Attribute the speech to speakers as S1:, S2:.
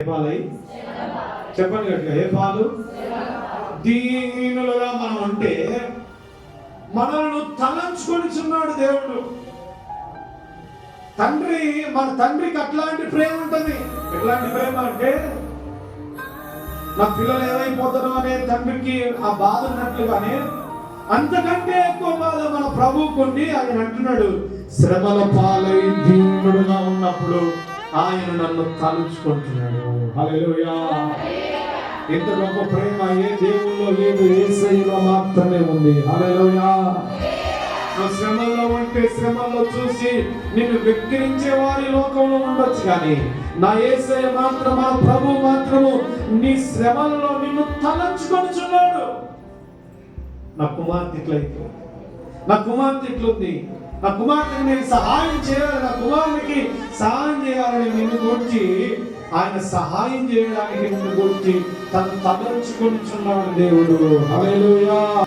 S1: చెప్పండి గట్టిగా, ఏ పాలు? దీనులుగా మనం అంటే మనల్ని తలంచుకొనిచున్నాడు దేవుడు. తండ్రి, మన తండ్రికి అట్లాంటి ప్రేమ ఉంటుంది. ఎట్లాంటి ప్రేమ అంటే, నా పిల్లలు ఏమైపోతారో అనే తండ్రికి ఆ బాధ ఉన్నట్లుగానే అంతకంటే ఎక్కువ బాధ మన ప్రభువుకుండి ఆయన అంటున్నాడు, శ్రమల పాలై దీనుడుగా ఉన్నప్పుడు ఆయన నన్ను తలుచుకుంటున్నాడు. హల్లెలూయా! ఇంత గొప్ప ప్రేమ ఏ దేవుల్లో లేదు, యేసయ్యలో మాత్రమే ఉంది. హల్లెలూయా! నువ్వు శ్రమల్లో ఉంటే శ్రమల్లో చూసి నిన్ను వెక్కిరించే వారి లోకంలో ఉండొచ్చు, కానీ నా యేసయ్య మాత్రం, మా ప్రభు మాత్రము నీ శ్రమల్లో నిన్ను తలంచుకొనిచున్నాడు. నా కుమార్తె ఇట్లయితే, నా కుమార్తె ఇట్లుంది, నా కుమార్తెకి నేను సహాయం చేయాలి, నా కుమారునికి సహాయం చేయాలని నిన్ను గురించి, ఆయన సహాయం చేయడానికి నిన్ను గురించి తను తలంచుకొనిచున్నాడు దేవుడు. హల్లెలూయా!